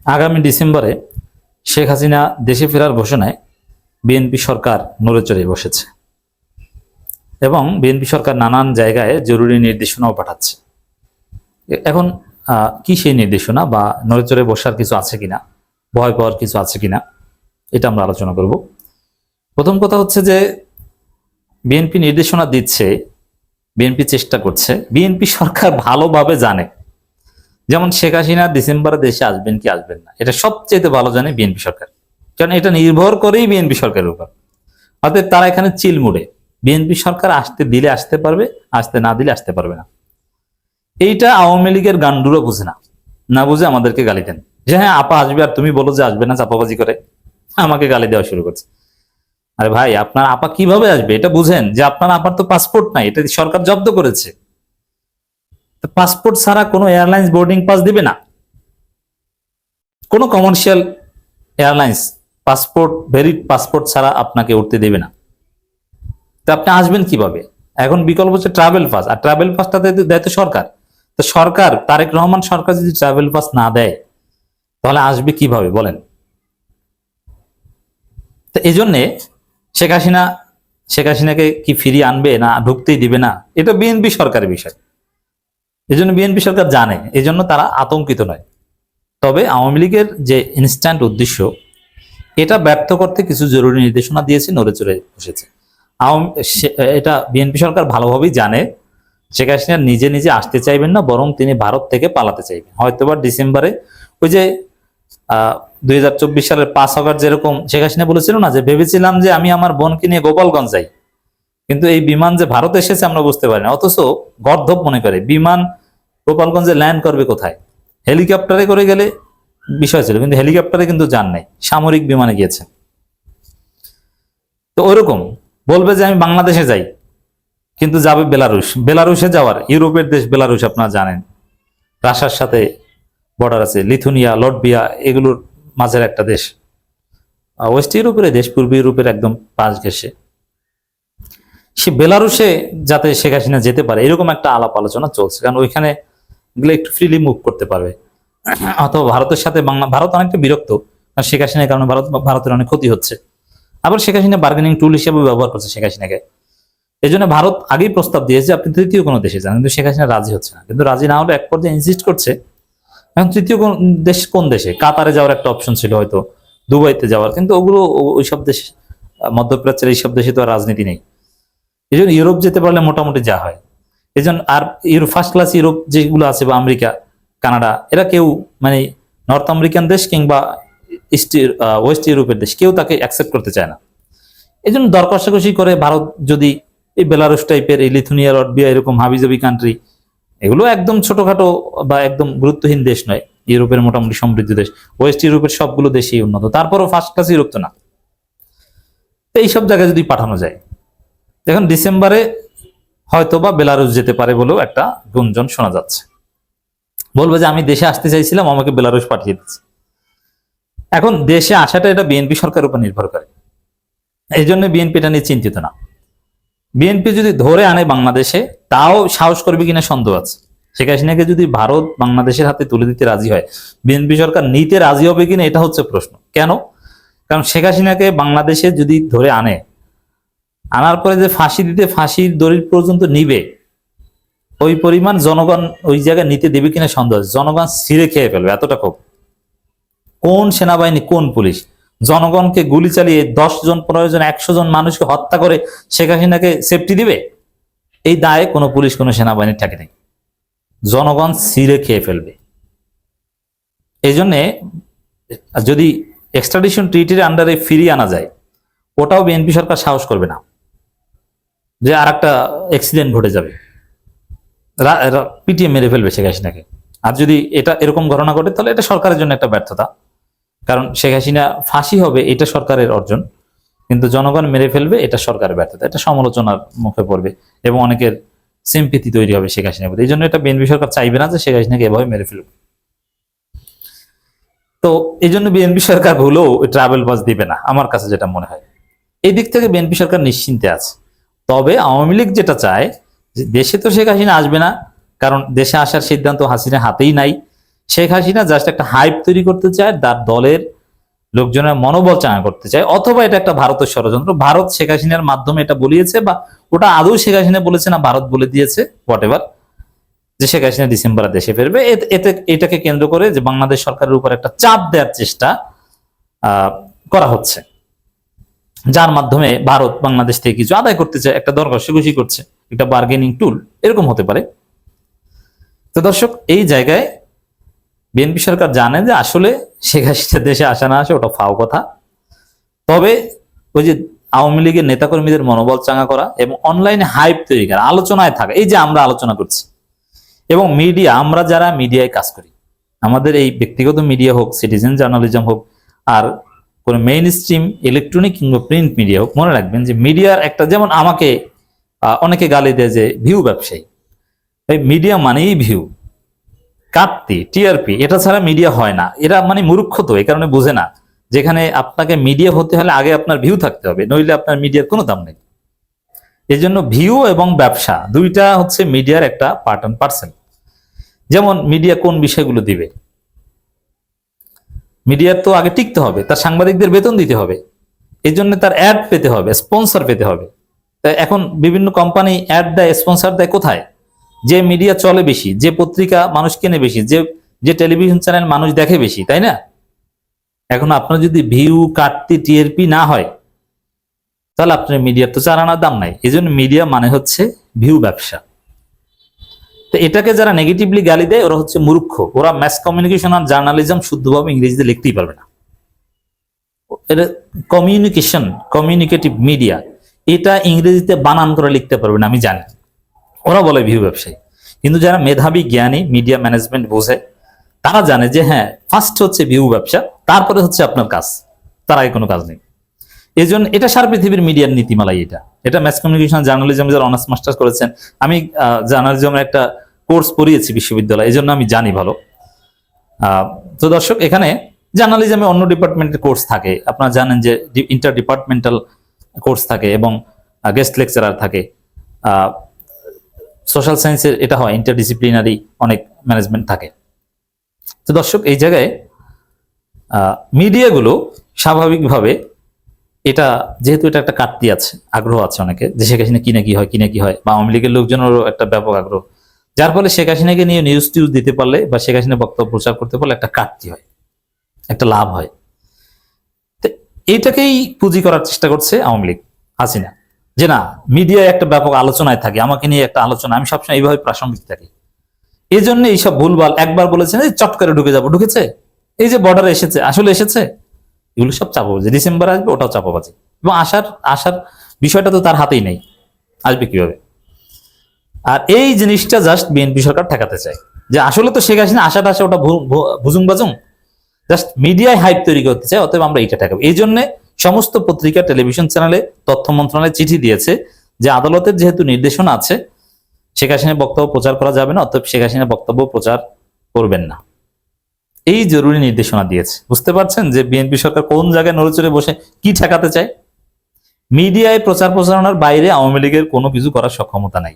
আগামী ডিসেম্বরে শেখ হাসিনা দেশে ফেরার ঘোষণায় বিএনপি সরকার নড়েচড়ে বসেছে এবং বিএনপি সরকার নানান জায়গায় জরুরি নির্দেশনাও পাঠাচ্ছে। এখন কি সেই নির্দেশনা বা নড়েচড়ে বসার কিছু আছে কিনা, ভয় পাওয়ার কিছু আছে কিনা, এটা আমরা আলোচনা করব। প্রথম কথা হচ্ছে যে বিএনপি নির্দেশনা দিচ্ছে, বিএনপি চেষ্টা করছে, বিএনপি সরকার ভালোভাবে জানে, যেমন শেখ হাসিনা ডিসেম্বরে দেশে আসবেন কি আসবেন না এটা সবচেয়ে ভালো জানে বিএনপি সরকার, কারণ এটা নির্ভর করেই বিএনপি সরকারের উপর। অর্থাৎ তারা এখানে চিল মুড়ে, বিএনপি সরকার আসতে দিলে আসতে পারবে, আসতে না দিলে আসতে পারবে না। এইটা আওয়ামী লীগের গান্ডুরও বুঝে না, না বুঝে আমাদেরকে গালি দেন যে হ্যাঁ আপা আসবে, আর তুমি বলো যে আসবে না, চাপাবাজি করে আমাকে গালি দেওয়া শুরু করছে। আরে ভাই, আপনার আপা কিভাবে আসবে এটা বুঝেন, যে আপনার আপার তো পাসপোর্ট নাই, এটা সরকার জব্দ করেছে। পাসপোর্ট ছাড়া কোনো এয়ারলাইন্স বোর্ডিং পাস দিবে না, কোনো commercial airlines passport valid passport ছাড়া আপনাকে উঠতে দেবে না। তো আপনি আসবেন কিভাবে? এখন বিকল্প হচ্ছে ট্রাভেল পাস, আর ট্রাভেল পাসটা দেয় তো সরকার। তো সরকার, তারেক রহমান সরকার যদি ট্রাভেল পাস না দেয় তাহলে আসবে কিভাবে বলেন? তো এই জন্যে শেখ হাসিনাকে কি ফিরিয়ে আনবে না ঢুকতেই দিবে না, এটা বিএনপি সরকারের বিষয়। এই জন্য বিএনপি সরকার জানে, এই জন্য তারা আতঙ্কিত নয়। তবে আওয়ামী লীগের যে ইনস্ট্যান্ট উদ্দেশ্য, এটা ব্যর্থ করতে কিছু জরুরি নির্দেশনা দিয়েছে, নড়েচড়ে বসেছে। এটা বিএনপি সরকার ভালোভাবেই জানে শেখ হাসিনা নিজে নিজে আসতে চাইবেন না, বরং তিনি ভারত থেকে পালাতে চাইবেন। হয়তোবা ডিসেম্বরে ওই যে 2024 সালের 5 আগস্ট যেরকম শেখ হাসিনা বলেছিল না, যে ভেবেছিলাম যে আমি আমার বোনকে নিয়ে গোপালগঞ্জ যাই, কিন্তু এই বিমান যে ভারত এসেছে আমরা বুঝতে পারি না। অথচ গর্ধব মনে করে বিমান গোপালগঞ্জে ল্যান্ড করবে কোথায়, হেলিকপ্টারে করে গেলে বিষয় ছিল, কিন্তু হেলিকপ্টারে কিন্তু যান নাই, সামরিক বিমানে গিয়েছে। তো ওরকম বলবে যে আমি বাংলাদেশে যাই, কিন্তু যাবে বেলারুশ। বেলারুশে যাওয়ার, ইউরোপের দেশ বেলারুশ আপনারা জানেন, রাশিয়ার সাথে বর্ডার আছে, লিথুনিয়া, লটভিয়া, এগুলোর মাঝের একটা দেশ, ওয়েস্ট ইউরোপের দেশ, পূর্ব ইউরোপের একদম পাশ ঘেঁষে। সে বেলারুশে যাতে শেখ হাসিনা যেতে পারে এরকম একটা আলাপ আলোচনা চলছে, কারণ ওইখানে গেলে একটু ফ্রিলি মুভ করতে পারবে। অথবা ভারতের সাথে ভারত অনেকটা বিরক্ত, কারণ শেখ হাসিনার কারণে ভারতের অনেক ক্ষতি হচ্ছে। আবার শেখ হাসিনা বার্গেনিং টুল হিসেবে ব্যবহার করছে শেখ হাসিনাকে। এই জন্য ভারত আগেই প্রস্তাব দিয়েছে আপনি তৃতীয় কোনো দেশে যান, কিন্তু শেখ হাসিনা রাজি হচ্ছে না। কিন্তু রাজি না হলে এক পর্যায়ে ইনসিস্ট করছে। এখন তৃতীয় কোন দেশ, কোন দেশে? কাতারে যাওয়ার একটা অপশন ছিল, হয়তো দুবাইতে যাওয়ার, কিন্তু ওগুলো ওইসব দেশ, মধ্যপ্রাচ্যের এইসব দেশে তো আর রাজনীতি নেই। এই জন্য ইউরোপ যেতে পারলে মোটামুটি যা হয়। এই জন্য আর ফার্স্ট ক্লাস ইউরোপ যেগুলো আছে, বা আমেরিকা, কানাডা, এরা কেউ মানে নর্থ আমেরিকান দেশ কিংবা ওয়েস্ট ইউরোপের দেশ কেউ তাকে অ্যাকসেপ্ট করতে চায় না। এই জন্য দর কষাকষি করে ভারত যদি এই বেলারুশ টাইপের, এই লিথুনিয়া, লটভিয়া, এরকম হাবিজাবি কান্ট্রি, এগুলো একদম ছোটখাটো বা একদম গুরুত্বহীন দেশ নয়, ইউরোপের মোটামুটি সমৃদ্ধ দেশ। ওয়েস্ট ইউরোপের সবগুলো দেশই উন্নত, তারপরও ফার্স্ট ক্লাস ইউরোপ তো না। তো এইসব জায়গায় যদি পাঠানো যায়, এখন ডিসেম্বরে হয়তো বা বেলারুশ যেতে পারে বলেও একটা গুঞ্জন শোনা যাচ্ছে। বলবে যে আমি দেশে আসতে চাইছিলাম, আমাকে বেলারুশ পাঠিয়ে দিচ্ছে। এখন দেশে আসাটা এটা বিএনপি সরকারের উপর নির্ভর করে, এই জন্য বিএনপি এটা নিয়ে চিন্তিত না। বিএনপি যদি ধরে আনে বাংলাদেশে, তাও সাহস করবে কিনা সন্দেহ আছে। শেখ হাসিনাকে যদি ভারত বাংলাদেশের হাতে তুলে দিতে রাজি হয়, বিএনপি সরকার নিতে রাজি হবে কিনা এটা হচ্ছে প্রশ্ন। কেন? কারণ শেখ হাসিনাকে বাংলাদেশে যদি ধরে আনার পরে যে ফাঁসি দিতে, ফাঁসির দড়ি পর্যন্ত নিবে, ওই পরিমাণ জনগণ ওই জায়গায় নিতে দেবে কিনা সন্দেহ আছে। জনগণ ছিঁড়ে খেয়ে ফেলবে, এতটা ক্ষোভ। কোন সেনাবাহিনী, কোন পুলিশ জনগণকে গুলি চালিয়ে 10 জন, 15 জন, 100 জন মানুষকে হত্যা করে শেখ হাসিনাকে সেফটি দিবে? এই দায়ে কোনো পুলিশ, কোনো সেনাবাহিনীর থাকে নেই। জনগণ ছিঁড়ে খেয়ে ফেলবে। এই জন্যে যদি এক্সট্রাডিশন ট্রিটির আন্ডারে ফিরিয়ে আনা যায়, ওটাও বিএনপি সরকার সাহস করবে না, যে আর একটা অ্যাক্সিডেন্ট ঘটে যাবে, পিটিয়ে মেরে ফেলবে শেখ হাসিনাকে। আর যদি এটা এরকম ঘটনা ঘটে, তাহলে এটা সরকারের জন্য একটা ব্যর্থতা। কারণ শেখ হাসিনা ফাঁসি হবে, এটা সরকারের অর্জন, কিন্তু জনগণ মেরে ফেলবে, এটা সরকারের ব্যর্থতা। এটা সমালোচনার মুখে পড়বে এবং অনেকের সিম্পিতি তৈরি হবে শেখ হাসিনার প্রতি। এই জন্য এটা বিএনপি সরকার চাইবে না যে শেখ হাসিনাকে এভাবে মেরে ফেলবে। তো এই জন্য বিএনপি সরকার ভুলেও ট্রাভেল পাস দিবে না, আমার কাছে যেটা মনে হয়। এই দিক থেকে বিএনপি সরকার নিশ্চিন্তে আছে। তবে আওয়ামী লীগ যেটা চায়, যে দেশে তো শেখ হাসিনা আসবে না, কারণ দেশে আসার সিদ্ধান্ত হাসিনার হাতেই নাই। শেখ হাসিনা জাস্ট একটা হাইপ তৈরি করতে চায়, তার দলের লোকজনের মনোবল চাঙা করতে চায়, অথবা এটা একটা ভারতের ষড়যন্ত্র, ভারত শেখ হাসিনার মাধ্যমে এটা বলিয়েছে, বা ওটা আদৌ শেখ হাসিনা বলেছে না ভারত বলে দিয়েছে, হোয়াট এভার, যে শেখ হাসিনা ডিসেম্বরে দেশে ফিরবে। এটাকে কেন্দ্র করে যে বাংলাদেশ সরকারের উপর একটা চাপ দেওয়ার চেষ্টা করা হচ্ছে, যার মাধ্যমে ভারত বাংলাদেশ থেকে কিছু আদায় করতে চায়, একটা দর কষাকষি করছে, একটা বার্গেনিং টুল এরকম হতে পারে। তো দর্শক, এই জায়গায় বিএনপি সরকার জানে যে আসলে শেখ হাসিনা দেশে আসা না আসে ওটা ফাও কথা। তবে ওই যে আওয়ামী লীগের নেতাকর্মীদের মনোবল চাঙ্গা করা এবং অনলাইনে হাইপ তৈরি করা, আলোচনায় থাকা, এই যে আমরা আলোচনা করছি, এবং মিডিয়া, আমরা যারা মিডিয়ায় কাজ করি, আমাদের এই ব্যক্তিগত মিডিয়া হোক, সিটিজেন জার্নালিজম হোক, আর কোন মেইন স্ট্রিম ইলেকট্রনিক কিংবা প্রিন্ট মিডিয়া হোক, মনে রাখবেন যে মিডিয়ার একটা, যেমন আমাকে অনেকে গালি দেয় যে ভিউ ব্যবসায়ী, এই মিডিয়া মানেই ভিউ, কাটতি, টিআরপি, এটা ছাড়া মিডিয়া হয় না। এরা মানে মূর্খ, তো এই কারণে বোঝে না যেখানে আপনাকে মিডিয়া হতে হলে আগে আপনার ভিউ থাকতে হবে, নইলে আপনার মিডিয়ার কোনো দাম নেই। এই জন্য ভিউ এবং ব্যবসা দুইটা হচ্ছে মিডিয়ার একটা পার্ট অ্যান্ড পার্সেল। যেমন মিডিয়া কোন বিষয়গুলো দিবে, মিডিয়ার তো আগে টিকতে হবে, তার সাংবাদিকদের বেতন দিতে হবে, এই জন্য তার অ্যাড পেতে হবে, স্পন্সর পেতে হবে। তাই এখন বিভিন্ন কোম্পানি অ্যাড দেয়, স্পন্সর দেয় কোথায়? যে মিডিয়া চলে বেশি, যে পত্রিকা মানুষ কেনে বেশি, যে টেলিভিশন চ্যানেল মানুষ দেখে বেশি, তাই না? এখন আপনার যদি ভিউ, কাটতি, টিআরপি না হয়, তাহলে আপনার মিডিয়ার তো চারানার দাম নাই। এই জন্য মিডিয়া মানে হচ্ছে ভিউ ব্যবসা। তো এটাকে যারা নেগেটিভলি গালি দেয় ওরা হচ্ছে মূর্খ, ওরা ম্যাস কমিউনিকেশন আর জার্নালিজম শুদ্ধভাবে ইংরেজিতে লিখতেই পারবে না। এটা কমিউনিকেটিভ মিডিয়া, এটা ইংরেজিতে বানান করে লিখতে পারবে না, আমি জানি। ওরা বলে ভিউ ব্যবসায়ী, কিন্তু যারা মেধাবী, জ্ঞানী, মিডিয়া ম্যানেজমেন্ট বোঝে, তারা জানে যে হ্যাঁ, ফার্স্ট হচ্ছে ভিউ ব্যবসা, তারপরে হচ্ছে আপনার কাজ, তার আগে কোনো কাজ নেই। এই জন্য এটা সারা পৃথিবীর মিডিয়ার নীতিমালাই। এটা ম্যাস কমিউনিকেশন জার্নালিজম যারা অনার্স মাস্টার্স করেছেন, আমি জার্নালিজমের একটা কোর্স পড়িয়েছি বিশ্ববিদ্যালয়ে, এই জন্য আমি জানি ভালো। তো দর্শক, এখানে জার্নালিজমে অন্য ডিপার্টমেন্টের কোর্স থাকে, আপনারা জানেন যে ইন্টার ডিপার্টমেন্টাল কোর্স থাকে এবং গেস্ট লেকচারার থাকে। সোশ্যাল সায়েন্সের এটা হয় ইন্টারডিসিপ্লিনারি অনেক ম্যানেজমেন্ট থাকে। তো দর্শক, এই জায়গায় মিডিয়াগুলো স্বাভাবিকভাবে এটা, যেহেতু এটা একটা কাটতি আছে, আগ্রহ আছে অনেকে যে শেখ হাসিনা কি না কি হয়, বা আওয়ামী লীগের লোকজনেরও একটা ব্যাপক আগ্রহ, যার ফলে শেখ হাসিনাকে নিয়ে নিউজ দিতে পারলে বা শেখ হাসিনা বক্তব্য প্রচার করতে পারলে একটা কাটতি হয়, একটা লাভ হয়। তো এইটাকেই পুঁজি করার চেষ্টা করছে আওয়ামী লীগ, হাসিনা, যে না, মিডিয়ায় একটা ব্যাপক আলোচনায় থাকে, আমাকে নিয়ে একটা আলোচনা, আমি সবসময় এইভাবে প্রাসঙ্গিক থাকি। এই জন্য এইসব ভুলভাল, একবার বলেছেন চট করে ঢুকে যাবো, ঢুকেছে, এই যে বর্ডারে এসেছে, আসলে এসেছে, এগুলো সব চাপাবাজি। ডিসেম্বর আসবে, ওটাও চাপাবাজি, এবং আসার বিষয়টা তো তার হাতেই নেই, আসবে কিভাবে? আর এই জিনিসটা জাস্ট বিএনপি সরকার ঠেকাতে চায় যে আসলে তো শেখ হাসিনা আসাটা আসে, ওটা ভুজুং বাজুং, জাস্ট মিডিয়ায় হাইপ তৈরি করতে চায়, অতএব আমরা এটা ঠেকাবো। এই জন্য সমস্ত পত্রিকা, টেলিভিশন চ্যানেলে, তথ্য মন্ত্রণালয় চিঠি দিয়েছে যে আদালতের যেহেতু নির্দেশনা আছে শেখ হাসিনার বক্তব্য প্রচার করা যাবে না, অতএব শেখ হাসিনার বক্তব্য প্রচার করবেন না, এই জরুরি নির্দেশনা দিয়েছে। বুঝতে পারছেন যে বিএনপি সরকার কোন জায়গায় নড়েচড়ে বসে কি ঠেকাতে চায়? মিডিয়ায় প্রচার প্রচারণার বাইরে আওয়ামী লীগের কোনো কিছু করার সক্ষমতা নাই।